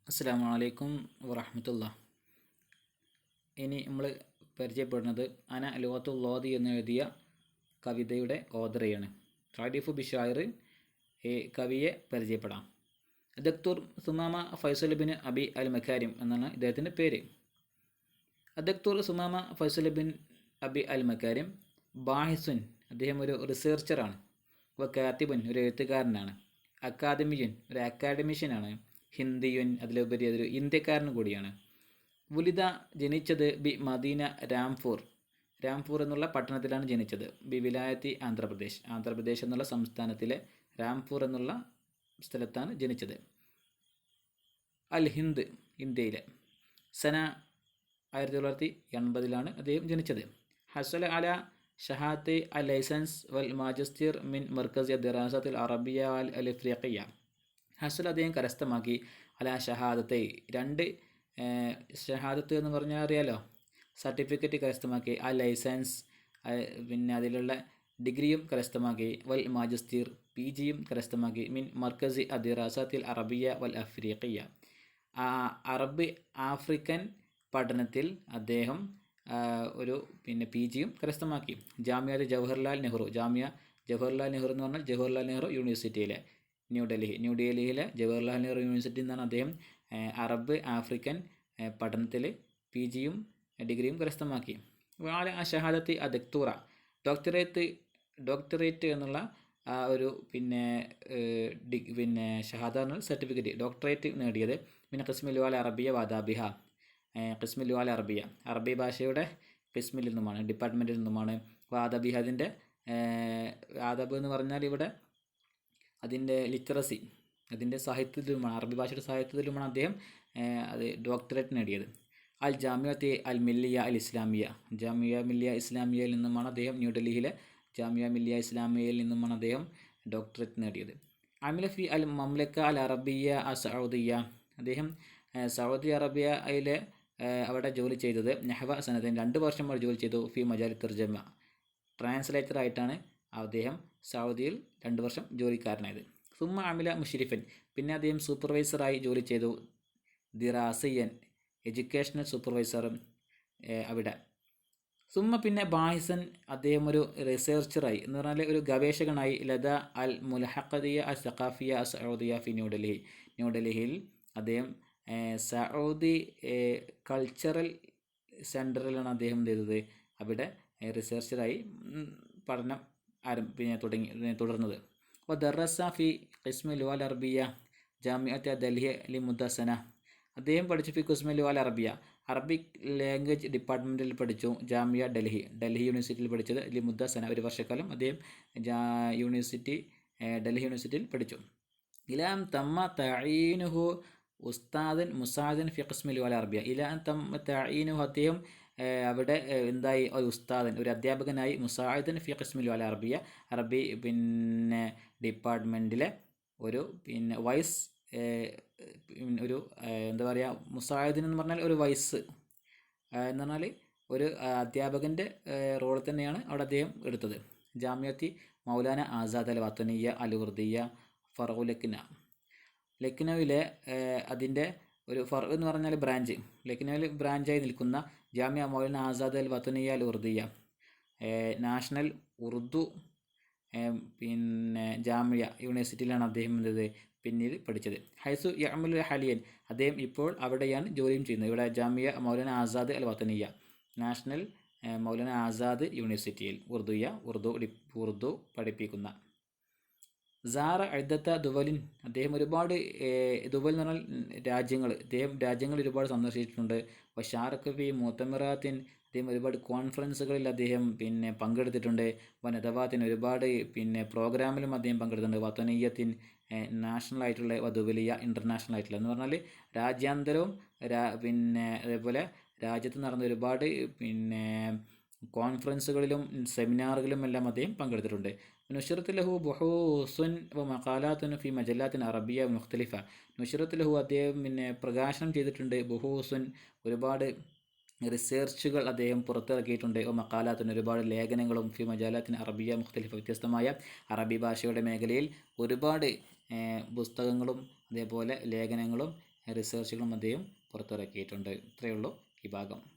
അസ്സലാമു അലൈക്കും വറഹ്മത്തുള്ളാഹി. ഇനി നമ്മൾ പരിചയപ്പെടുന്നത് അന ലോത്തുള്ളാദി എന്നെഴുതിയ കവിതയുടെ ഓദറയാണ്. താരിഫു ബിഷായർ കവിയെ പരിചയപ്പെടാം. അദക്തൂർ സുമാമ ഫൈസൽ ബിൻ അബി അൽ മക്കാരിം എന്നാണ് ഇദ്ദേഹത്തിൻ്റെ പേര്. അദക്തൂർ സുമാമ ഫൈസൽ ബിൻ അബി അൽ മക്കാരിം ബാഹിസുൻ, അദ്ദേഹം ഒരു റിസർച്ചറാണ്. കാത്തിബുൻ, ഒരു എഴുത്തുകാരനാണ്. അക്കാദമിയൻ, ഒരു അക്കാഡമിഷ്യനാണ്. ഹിന്ദിയുൻ, അതിലുപരി അതൊരു ഇന്ത്യക്കാരനും കൂടിയാണ്. വുലിദ, ജനിച്ചത് ബി മദീന രാംപൂർ എന്നുള്ള പട്ടണത്തിലാണ് ജനിച്ചത്. ബി വിലായത്തി ആന്ധ്രാപ്രദേശ് എന്നുള്ള സംസ്ഥാനത്തിലെ രാംപൂർ എന്നുള്ള സ്ഥലത്താണ് ജനിച്ചത്. അൽ ഹിന്ദ്, ഇന്ത്യയിലെ. സന 1980 അദ്ദേഹം ജനിച്ചത്. ഹസല അല ഷഹാത്തെ അൽ ലൈസൻസ് വൽ മാജിസ്റ്റർ മിൻ മർക്കസ് ദിറാസത്തിൽ അറബിയ അൽ അഫ്രീഖിയ. ഹസൽ അദ്ദേഹം കരസ്ഥമാക്കി അല ഷഹാദത്തെ, 2 ഷഹാദത്ത് എന്ന് പറഞ്ഞാൽ അറിയാലോ, സർട്ടിഫിക്കറ്റ് കരസ്ഥമാക്കി. ആ ലൈസൻസ്, പിന്നെ അതിലുള്ള ഡിഗ്രിയും കരസ്ഥമാക്കി. വൽ മാജിസ്റ്റീർ, PGയും കരസ്ഥമാക്കി. മിൻ മർക്കസി അദിറാസത്തിൽ അറബിയ വൽ അഫ്രീഖിയ, അറബ് ആഫ്രിക്കൻ പഠനത്തിൽ അദ്ദേഹം ഒരു PGയും കരസ്ഥമാക്കി. ജാമിയ ജവഹർലാൽ നെഹ്റു എന്ന് പറഞ്ഞാൽ ജവഹർലാൽ നെഹ്റു യൂണിവേഴ്സിറ്റിയിലെ ന്യൂഡൽഹിയിലെ ജവഹർലാൽ നെഹ്റു യൂണിവേഴ്സിറ്റിയിൽ നിന്നാണ് അദ്ദേഹം അറബ് ആഫ്രിക്കൻ പഠനത്തിൽ PGയും ഡിഗ്രിയും കരസ്ഥമാക്കി. വാല ആ ഷഹാദത്തി അദക്തൂറ, ഡോക്ടറേറ്റ് എന്നുള്ള ഒരു ഷഹാദ എന്ന സർട്ടിഫിക്കറ്റ്, ഡോക്ടറേറ്റ് നേടിയത്. പിന്നെ ഖിസ്മുൽ ലുഅൽ അറബിയ വാദാബിഹ, ഖിസ്മുൽ ലുഅൽ അറബിയ, അറബി ഭാഷയുടെ ഖിസ്മിൽ നിന്നുമാണ്, ഡിപ്പാർട്ട്മെൻറ്റിൽ നിന്നുമാണ്. വാദാബിഹ, അതിൻ്റെ ആദബ് എന്ന് പറഞ്ഞാൽ ഇവിടെ അതിൻ്റെ ലിറ്ററസി, അതിൻ്റെ സാഹിത്യത്തിലുമാണ്, അറബി ഭാഷയുടെ സാഹിത്യത്തിലുമാണ് അദ്ദേഹം അത് ഡോക്ടറേറ്റ് നേടിയത്. അൽ ജാമിയത്തെ അൽ മില്ലിയ അൽ ഇസ്ലാമിയ, ജാമിയ മില്ലിയ ഇസ്ലാമിയയിൽ നിന്നുമാണ് അദ്ദേഹം, ന്യൂഡൽഹിയിലെ ജാമിയ മില്ലിയ ഇസ്ലാമിയയിൽ നിന്നുമാണ് അദ്ദേഹം ഡോക്ടറേറ്റ് നേടിയത്. അമില ഫി അൽ മംലക്ക അൽ അറബിയ അൽ സൗദിയ, അദ്ദേഹം സൗദി അറേബ്യയിലെ അവിടെ ജോലി ചെയ്തത്. നെഹ്വ സനദിന് 2 വർഷം അവിടെ ജോലി ചെയ്തു. ഫി മജാലി തർജമ, ട്രാൻസ്ലേറ്ററായിട്ടാണ് അദ്ദേഹം സൗദിയിൽ 2 വർഷം ജോലിക്കാരനായത്. സുമ്മ അമില മുഷരിഫൻ, പിന്നെ അദ്ദേഹം സൂപ്പർവൈസറായി ജോലി ചെയ്തു. ദിറാസിയൻ, എഡ്യൂക്കേഷണൽ സൂപ്പർവൈസറും അവിടെ. സുമ്മ പിന്നെ ബാഹിസൻ, അദ്ദേഹം ഒരു റിസർച്ചറായി എന്ന് പറഞ്ഞാൽ ഒരു ഗവേഷകനായി. ലദ അൽ മുൽഹഖദിയ അൽ സഖാഫിയ അൽ സൗദിയ ഫി ന്യൂഡൽഹിയിൽ അദ്ദേഹം സൗദി കൾച്ചറൽ സെൻറ്ററിലാണ് അദ്ദേഹം ചെയ്തത്. അവിടെ റിസർച്ചറായി പഠനം തുടർന്നത്. ദറസ ഫി ഖിസ്മുൽ ലുഅൽ അറബിയ ജാമിഅത്ത് ദൽഹി ലിമുദ്ദസന, അദ്ദേഹം പഠിച്ചു. ഫി ഖിസ്മുൽ ലുഅൽ അറബിയ, അറബിക് ലാംഗ്വേജ് ഡിപ്പാർട്ട്മെൻറ്റിൽ പഠിച്ചു. ജാമിയ ഡൽഹി യൂണിവേഴ്സിറ്റിയിൽ പഠിച്ചത്. ലിമുദ്ദസന, 1 വർഷക്കാലം അദ്ദേഹം ഡൽഹി യൂണിവേഴ്സിറ്റിയിൽ പഠിച്ചു. ഇലാം തമ്മ തഈനുഹു ഉസ്താദൻ മുസാദൻ ഫി ഖിസ്മുൽ ലുഅൽ അറബിയ, ഇലാം തമ്മ തഈനുഹു, അദ്ദേഹം അവിടെ എന്തായി, ഒരു ഉസ്താദൻ, ഒരു അധ്യാപകനായി. മുസായിദൻ ഫി ഖിസ്മുൽ ലുഅൽ അറബിയ, അറബി ഡിപ്പാർട്ട്മെൻറ്റിലെ ഒരു വൈസ്, ഒരു എന്താ പറയുക, മുസായിദിൻ എന്ന് പറഞ്ഞാൽ ഒരു വൈസ് എന്ന് പറഞ്ഞാൽ ഒരു അധ്യാപകൻ്റെ റോൾ തന്നെയാണ് അവിടെ അദ്ദേഹം എടുത്തത്. ജാമിയത്തി മൗലാന ആസാദ് അൽ വത്തനിയ അൽ ഉർദിയ ഫറു ലക്നൌവിലെ അതിൻ്റെ ഒരു ഫറു എന്ന് പറഞ്ഞാൽ ബ്രാഞ്ച്, ലക്നൌവിൽ ബ്രാഞ്ചായി നിൽക്കുന്ന ജാമിയ മൗലാന ആസാദ് അൽ വത്തനിയ അൽ ഉർദിയ, നാഷണൽ ഉറുദു ജാമിയ യൂണിവേഴ്സിറ്റിയിലാണ് അദ്ദേഹം പിന്നീട് പഠിച്ചത്. ഹൈസു യഅമലു ഹലിയൻ, അദ്ദേഹം ഇപ്പോൾ അവിടെയാണ് ജോലിയും ചെയ്യുന്നത്. ഇവിടെ ജാമിയ മൗലാന ആസാദ് അൽ വത്തനിയ, നാഷണൽ മൗലാന ആസാദ് യൂണിവേഴ്സിറ്റിയിൽ ഉറുദു പഠിപ്പിക്കുന്ന. സാറ അഴുദത്ത ദുവലിൻ, അദ്ദേഹം ഒരുപാട് ദുവൽ എന്ന് പറഞ്ഞാൽ രാജ്യങ്ങൾ ഒരുപാട് സന്ദർശിച്ചിട്ടുണ്ട്. വഷാറക്ക് ഫി മുഅ്തമിറാത്തിൻ, അദ്ദേഹം ഒരുപാട് കോൺഫറൻസുകളിൽ അദ്ദേഹം പങ്കെടുത്തിട്ടുണ്ട്. വനദവാത്തിൻ, ഒരുപാട് പ്രോഗ്രാമിലും അദ്ദേഹം പങ്കെടുത്തിട്ടുണ്ട്. വത്തനീയത്തിൻ, നാഷണൽ ആയിട്ടുള്ള, വധുവലിയ, ഇൻ്റർനാഷണൽ ആയിട്ടുള്ള എന്ന് പറഞ്ഞാൽ രാജ്യാന്തരവും അതേപോലെ രാജ്യത്ത് നടന്ന ഒരുപാട് കോൺഫറൻസുകളിലും സെമിനാറുകളിലും എല്ലാം അദ്ദേഹം പങ്കെടുത്തിട്ടുണ്ട്. നുഷ്റത്ത് ലഹു ബുഹൂസുൻ വ മഖാലാത്തുൻ ഫി മജല്ലാത്തിൻ അറബിയ മുഖ്തലിഫ, നുഷ്റത്ത് ലഹു അദ്ദേഹം പ്രകാശനം ചെയ്തിട്ടുണ്ട്. ബുഹൂസുൻ, ഒരുപാട് റിസർച്ചുകൾ അദ്ദേഹം പുറത്തിറക്കിയിട്ടുണ്ട്. മക്കാലാത്തിന്, ഒരുപാട് ലേഖനങ്ങളും. ഫി മജാലാത്തിന് അറബിയ മുഖ്തലിഫ, വ്യത്യസ്തമായ അറബി ഭാഷയുടെ മേഖലയിൽ ഒരുപാട് പുസ്തകങ്ങളും അതേപോലെ ലേഖനങ്ങളും റിസർച്ചുകളും അദ്ദേഹം പുറത്തിറക്കിയിട്ടുണ്ട്. ഇത്രയേ ഉള്ളൂ ഈ ഭാഗം.